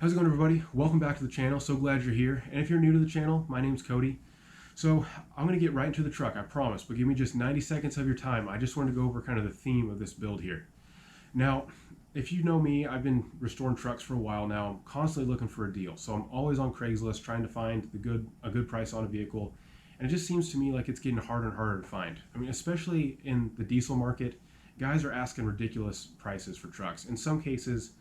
How's it going, everybody? Welcome back to the channel. So glad you're here. And if you're new to the channel, my name's Cody. So I'm going to get right into the truck, I promise, but give me just 90 seconds of your time. I just wanted to go over kind of the theme of this build here. Now, if you know me, I've been restoring trucks for a while now. I'm constantly looking for a deal. So I'm always on Craigslist trying to find a good price on a vehicle. And it just seems to me like it's getting harder and harder to find. I mean, especially in the diesel market, guys are asking ridiculous prices for trucks. In some cases,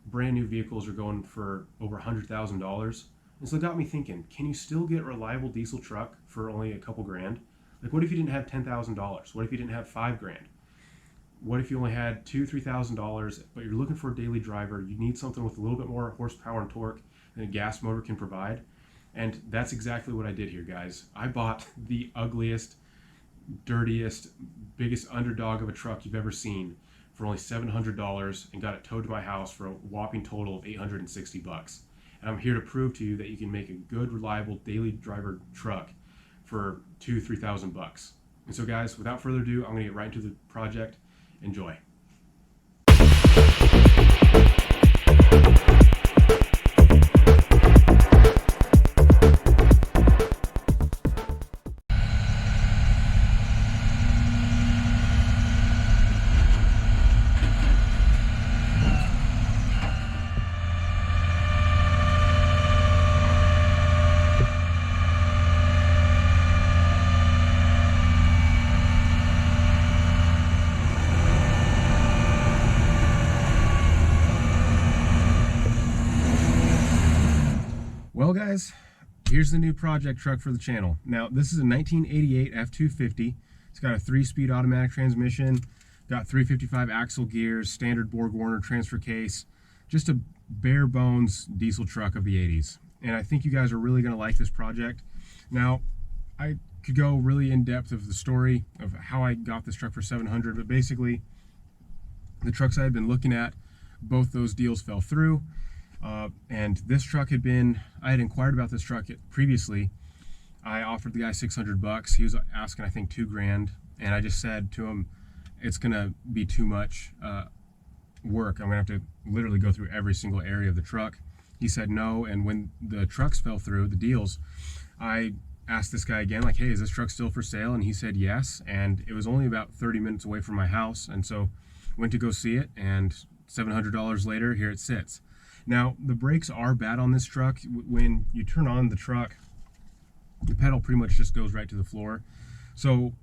brand new vehicles are going for over $100,000. And so it got me thinking, can you still get a reliable diesel truck for only a couple grand? Like, what if you didn't have $10,000? What if you didn't have $5,000? What if you only had $2,000, $3,000, but you're looking for a daily driver? You need something with a little bit more horsepower and torque than a gas motor can provide. And that's exactly what I did here, guys. I bought the ugliest, dirtiest, biggest underdog of a truck you've ever seen for only $700 and got it towed to my house for a whopping total of $860. And I'm here to prove to you that you can make a good, reliable daily driver truck for $2,000–3,000. And so, guys, without further ado, I'm gonna get right into the project. Enjoy. Well, guys, here's the new project truck for the channel. Now, this is a 1988 F-250. It's got a 3-speed automatic transmission, got 355 axle gears, standard Borg-Warner transfer case, just a bare bones diesel truck of the 80s. And I think you guys are really going to like this project. Now, I could go really in depth of the story of how I got this truck for $700, but basically, the trucks I had been looking at, both those deals fell through. And this truck I had inquired about this truck previously. I offered the guy $600. He was asking, I think, $2,000. And I just said to him, it's gonna be too much work. I'm gonna have to literally go through every single area of the truck. He said no. And when the trucks fell through, the deals, I asked this guy again, like, hey, is this truck still for sale? And he said yes. And it was only about 30 minutes away from my house. And so went to go see it, and $700 later, here it sits. Now, the brakes are bad on this truck. When you turn on the truck, the pedal pretty much just goes right to the floor. So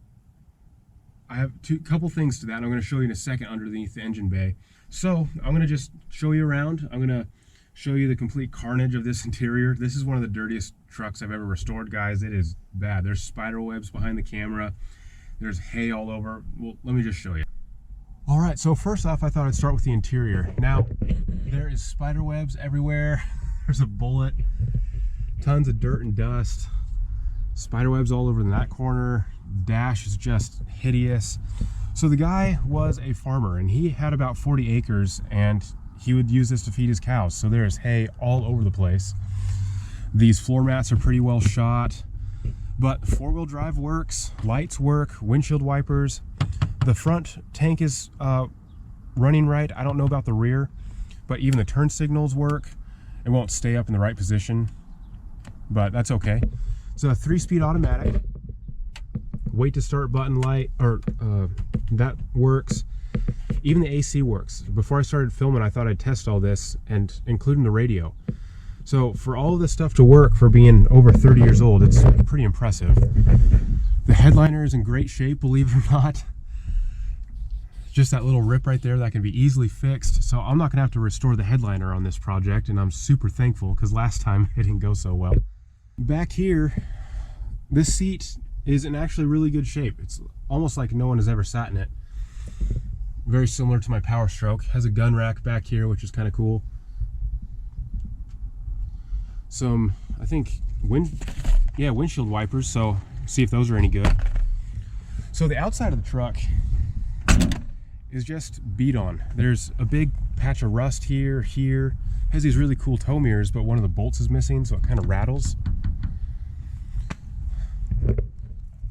I have a couple things to that, and I'm going to show you in a second underneath the engine bay. So I'm going to just show you around. I'm going to show you the complete carnage of this interior. This is one of the dirtiest trucks I've ever restored, guys. It is bad. There's spider webs behind the camera. There's hay all over. Well, let me just show you. All right, so first off, I thought I'd start with the interior. Now, there is spider webs everywhere. There's a bullet, tons of dirt and dust, spider webs all over in that corner. Dash is just hideous. So the guy was a farmer, and he had about 40 acres, and he would use this to feed his cows. So there's hay all over the place. These floor mats are pretty well shot, but four-wheel drive works, lights work, windshield wipers. The front tank is running right. I don't know about the rear, but even the turn signals work. It won't stay up in the right position, but that's okay. It's a 3-speed automatic. Wait to start button light, or that works. Even the AC works. Before I started filming, I thought I'd test all this, and including the radio. So for all of this stuff to work for being over 30 years old, it's pretty impressive. The headliner is in great shape, believe it or not. Just that little rip right there that can be easily fixed. So I'm not gonna have to restore the headliner on this project, and I'm super thankful because last time it didn't go so well. Back here, this seat is in actually really good shape. It's almost like no one has ever sat in it. Very similar to my Power Stroke. Has a gun rack back here, which is kind of cool. Some, I think, windshield wipers, so see if those are any good. So the outside of the truck is just beat on. There's a big patch of rust here. Has these really cool tow mirrors, but one of the bolts is missing, so it kind of rattles.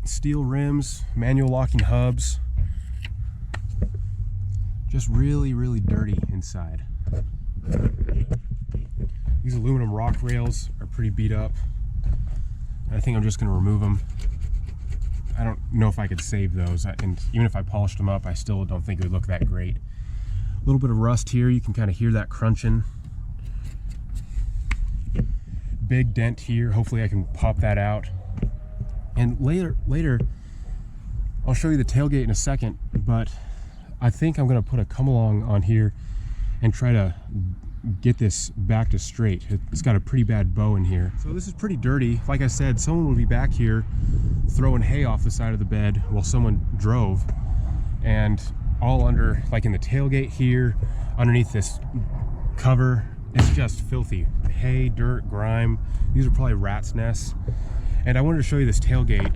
Steel rims, manual locking hubs. Just really, really dirty inside. You These aluminum rock rails are pretty beat up. I think I'm just gonna remove them. I don't know if I could save those, and even if I polished them up, I still don't think it would look that great. A little bit of rust here, you can kind of hear that crunching. Big dent here, hopefully I can pop that out. And later, I'll show you the tailgate in a second, but I think I'm gonna put a come along on here and try to get this back to straight. It's got a pretty bad bow in here. So this is pretty dirty. Like I said, someone would be back here throwing hay off the side of the bed while someone drove, and all under, like in the tailgate here, underneath this cover, it's just filthy. Hay, dirt, grime. These are probably rats' nests. And I wanted to show you this tailgate.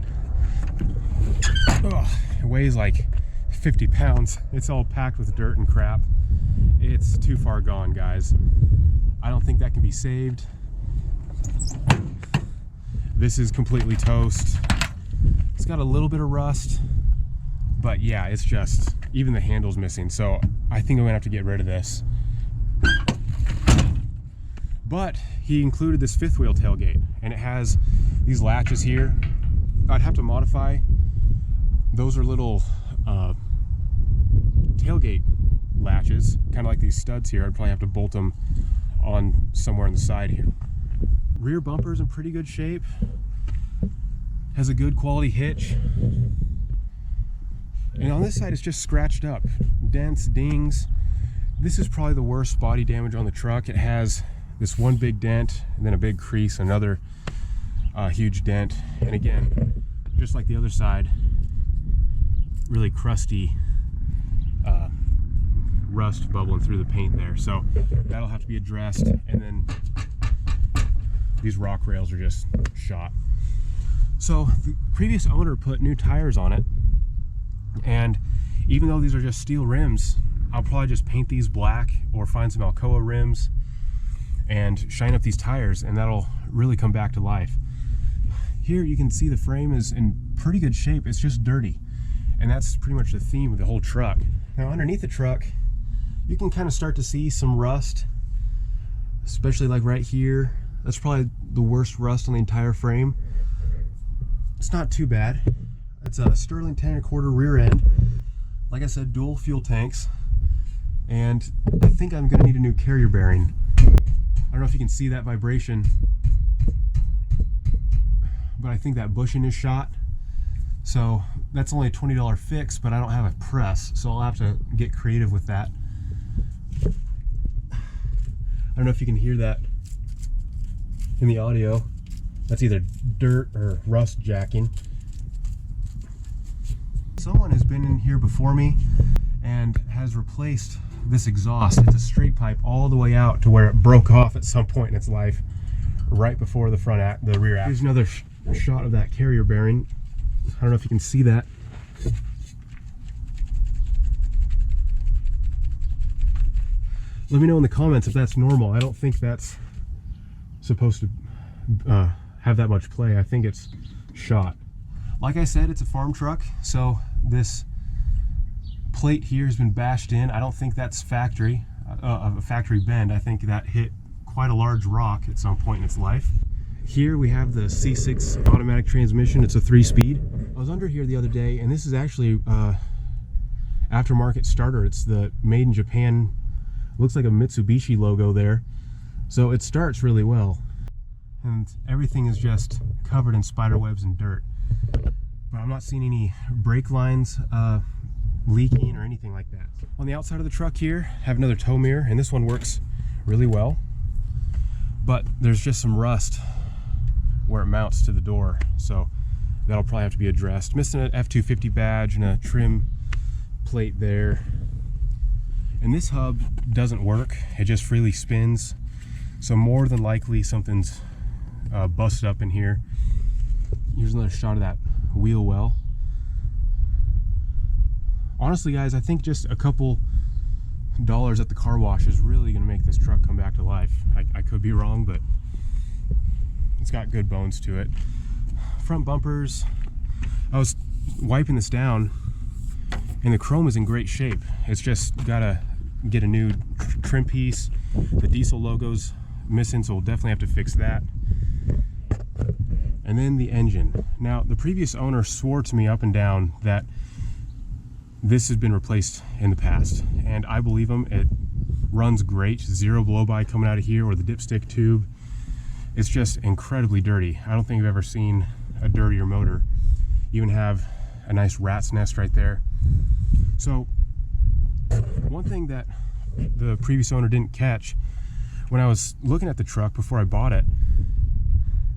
Ugh, it weighs like 50 pounds. It's all packed with dirt and crap. It's too far gone, guys. I don't think that can be saved. This is completely toast. It's got a little bit of rust, but yeah, it's just, even the handle's missing. So I think I'm gonna have to get rid of this. But he included this fifth wheel tailgate, and it has these latches here. I'd have to modify. Those are little tailgate latches, kind of like these studs here. I'd probably have to bolt them on somewhere on the side here. Rear bumper's in pretty good shape. Has a good quality hitch. And on this side it's just scratched up. Dents, dings. This is probably the worst body damage on the truck. It has this one big dent, and then a big crease, another huge dent. And again, just like the other side, really crusty rust bubbling through the paint there. So that'll have to be addressed. And then these rock rails are just shot. So the previous owner put new tires on it, and even though these are just steel rims, I'll probably just paint these black or find some Alcoa rims and shine up these tires, and that'll really come back to life. Here you can see the frame is in pretty good shape. It's just dirty, and that's pretty much the theme of the whole truck. Now underneath the truck, you can kind of start to see some rust, especially like right here. That's probably the worst rust on the entire frame. It's not too bad. It's a Sterling 10 1/4 rear end. Like I said, dual fuel tanks. And I think I'm gonna need a new carrier bearing. I don't know if you can see that vibration, but I think that bushing is shot. So that's only a $20 fix, but I don't have a press, so I'll have to get creative with that. I don't know if you can hear that in the audio. That's either dirt or rust jacking. Someone has been in here before me and has replaced this exhaust. It's a straight pipe all the way out to where it broke off at some point in its life, right before the the rear axle. Here's another shot of that carrier bearing. I don't know if you can see that. Let me know in the comments if that's normal. I don't think that's supposed to have that much play. I think it's shot. Like I said, it's a farm truck, so this plate here has been bashed in. I don't think that's factory, a factory bend. I think that hit quite a large rock at some point in its life. Here we have the C6 automatic transmission. It's a 3-speed. I was under here the other day, and this is actually aftermarket starter. It's the made in Japan. Looks like a Mitsubishi logo there. So it starts really well. And everything is just covered in spider webs and dirt. But I'm not seeing any brake lines leaking or anything like that. On the outside of the truck here, I have another tow mirror, and this one works really well. But there's just some rust where it mounts to the door, so that'll probably have to be addressed. Missing an F250 badge and a trim plate there. And this hub doesn't work, it just freely spins. So more than likely something's busted up in here. Here's another shot of that wheel well. Honestly guys, I think just a couple dollars at the car wash is really gonna make this truck come back to life. I could be wrong, but it's got good bones to it. Front bumpers, I was wiping this down and the chrome is in great shape. It's just gotta get a new trim piece. The diesel logo's missing, so we'll definitely have to fix that. And then the engine. Now, the previous owner swore to me up and down that this has been replaced in the past, and I believe him. It runs great, zero blow-by coming out of here or the dipstick tube. It's just incredibly dirty. I don't think I've ever seen a dirtier motor. You even have a nice rat's nest right there. So one thing that the previous owner didn't catch when I was looking at the truck before I bought it,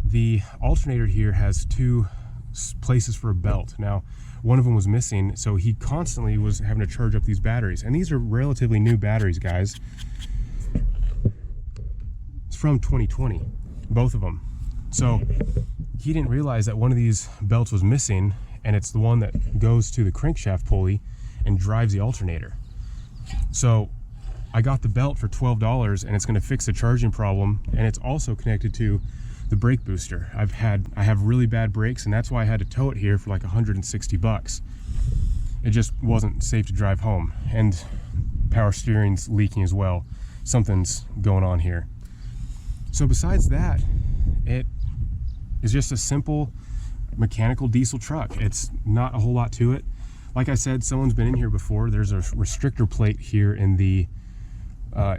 the alternator here has two places for a belt. Now, one of them was missing, so he constantly was having to charge up these batteries. And these are relatively new batteries, guys. It's from 2020, both of them. So he didn't realize that one of these belts was missing, and it's the one that goes to the crankshaft pulley and drives the alternator. So I got the belt for $12, and it's going to fix the charging problem, and it's also connected to the brake booster. I have really bad brakes, and that's why I had to tow it here for like 160 bucks. It just wasn't safe to drive home, and power steering's leaking as well. Something's going on here. So besides that, it is just a simple mechanical diesel truck. It's not a whole lot to it. Like I said, someone's been in here before. There's a restrictor plate here in the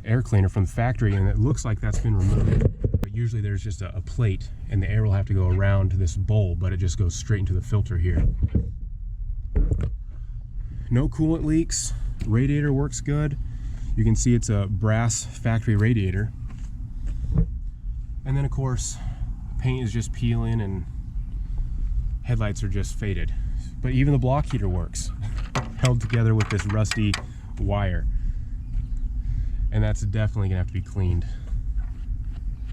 air cleaner from the factory, and it looks like that's been removed. But usually there's just a plate, and the air will have to go around this bowl, but it just goes straight into the filter here. No coolant leaks. Radiator works good. You can see it's a brass factory radiator. And then of course, paint is just peeling and headlights are just faded. But even the block heater works, held together with this rusty wire. And that's definitely gonna have to be cleaned.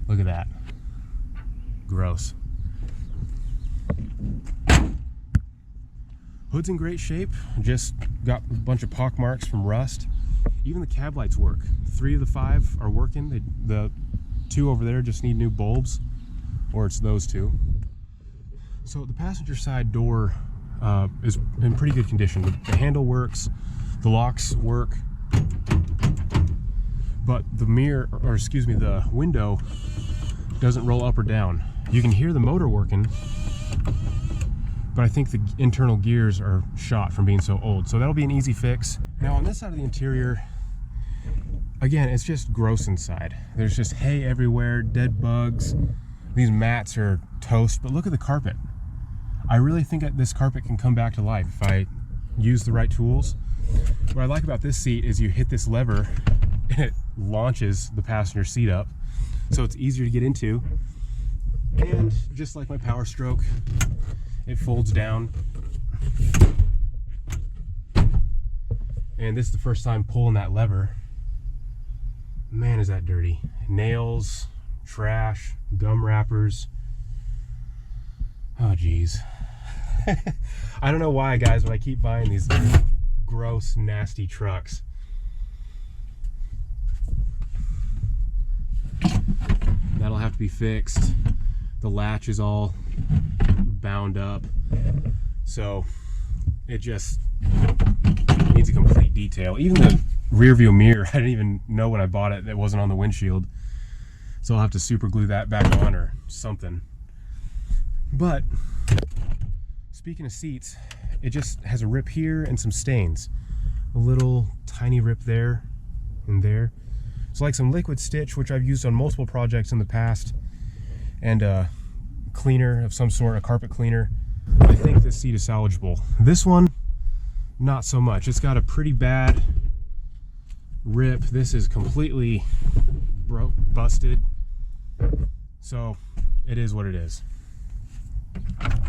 Look at that. Gross. Hood's in great shape. Just got a bunch of pock marks from rust. Even the cab lights work. 3 of the 5 are working. The 2 over there just need new bulbs, or it's those 2. So the passenger side door is in pretty good condition. The handle works, the locks work, but the mirror, or excuse me, the window doesn't roll up or down. You can hear the motor working, but I think the internal gears are shot from being so old. So that'll be an easy fix. Now on this side of the interior, again, it's just gross inside. There's just hay everywhere, dead bugs. These mats are toast, but look at the carpet. I really think that this carpet can come back to life if I use the right tools. What I like about this seat is you hit this lever and it launches the passenger seat up, so it's easier to get into. And just like my Power Stroke, it folds down. And this is the first time pulling that lever. Man, is that dirty. Nails, trash, gum wrappers. Oh geez. I don't know why, guys, but I keep buying these gross, nasty trucks. That'll have to be fixed. The latch is all bound up, so it just needs a complete detail. Even the rear view mirror, I didn't even know when I bought it that it wasn't on the windshield, so I'll have to super glue that back on or something. But speaking of seats, it just has a rip here and some stains. A little tiny rip there and there. It's like some liquid stitch, which I've used on multiple projects in the past, and a cleaner of some sort, a carpet cleaner. I think this seat is salvageable. This one, not so much. It's got a pretty bad rip. This is completely broke, busted. So it is what it is.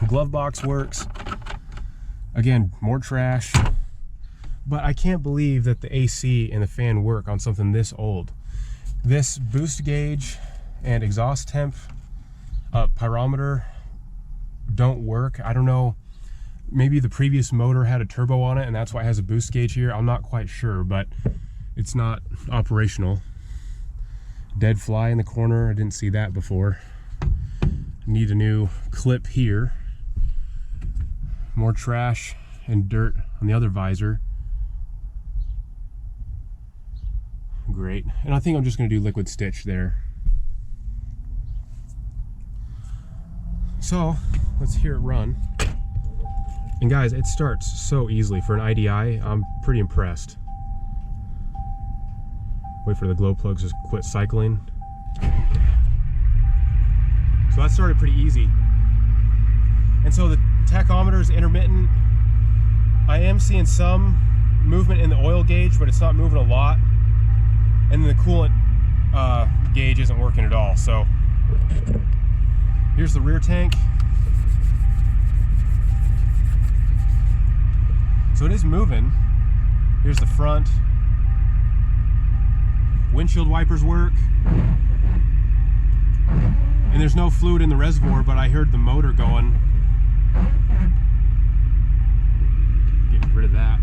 Glove box works. Again, more trash. But I can't believe that the AC and the fan work on something this old. This boost gauge and exhaust temp pyrometer don't work. I don't know, maybe the previous motor had a turbo on it and that's why it has a boost gauge here. I'm not quite sure, but it's not operational. Dead fly in the corner, I didn't see that before. Need a new clip here. More trash and dirt on the other visor. Great. And I think I'm just going to do liquid stitch there. So let's hear it run. And guys, it starts so easily for an IDI. I'm pretty impressed. Wait for the glow plugs to quit cycling. So that started pretty easy. And so the tachometer is intermittent. I am seeing some movement in the oil gauge, but it's not moving a lot. And then the coolant gauge isn't working at all. So here's the rear tank. So it is moving. Here's the front. Windshield wipers work. And there's no fluid in the reservoir, but I heard the motor going. Get rid of that.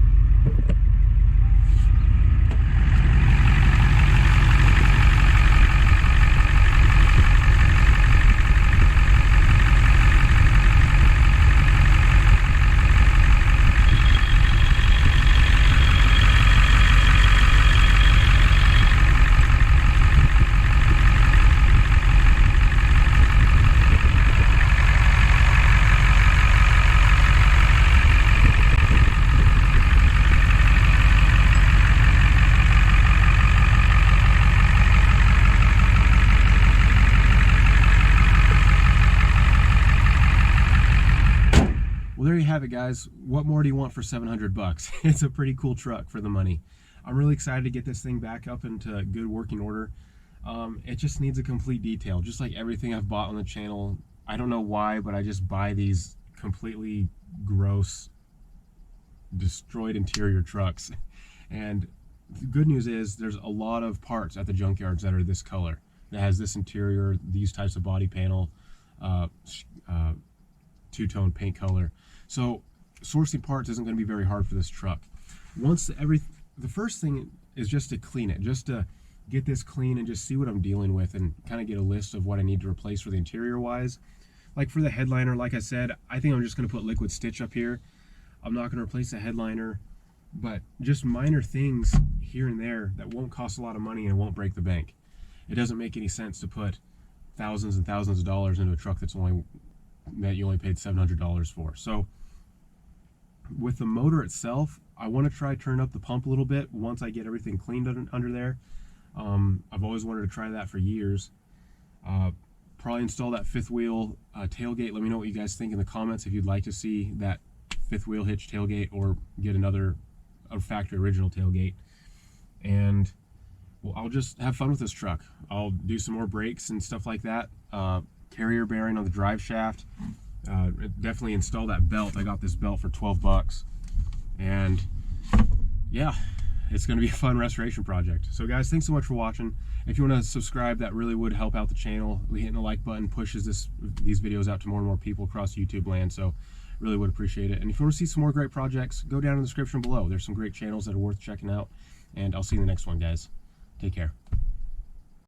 Well, there you have it, guys. What more do you want for 700 bucks? It's a pretty cool truck for the money. I'm really excited to get this thing back up into good working order. It just needs a complete detail, just like everything I've bought on the channel. I don't know why, but I just buy these completely gross, destroyed interior trucks. And the good news is there's a lot of parts at the junkyards that are this color, that has this interior, these types of body panel, two-tone paint color. So sourcing parts isn't going to be very hard for this truck. The first thing is just to clean it, just to get this clean and just see what I'm dealing with and kind of get a list of what I need to replace for the interior wise. Like for the headliner, like I said, I think I'm just going to put liquid stitch up here. I'm not going to replace the headliner, but just minor things here and there that won't cost a lot of money and won't break the bank. It doesn't make any sense to put thousands and thousands of dollars into a truck that you only paid $700 for. So with the motor itself, I want to try turn up the pump a little bit once I get everything cleaned under there. I've always wanted to try that for years. Probably install that fifth wheel tailgate. Let me know what you guys think in the comments if you'd like to see that fifth wheel hitch tailgate or get a factory original tailgate. And well, I'll just have fun with this truck. I'll do some more brakes and stuff like that. Carrier bearing on the drive shaft. Definitely install that belt. I got this belt for 12 bucks. And yeah, it's going to be a fun restoration project. So guys, thanks so much for watching. If you want to subscribe, that really would help out the channel. Hitting the like button pushes these videos out to more and more people across YouTube land. So really would appreciate it. And if you want to see some more great projects, go down in the description below. There's some great channels that are worth checking out. And I'll see you in the next one, guys. Take care.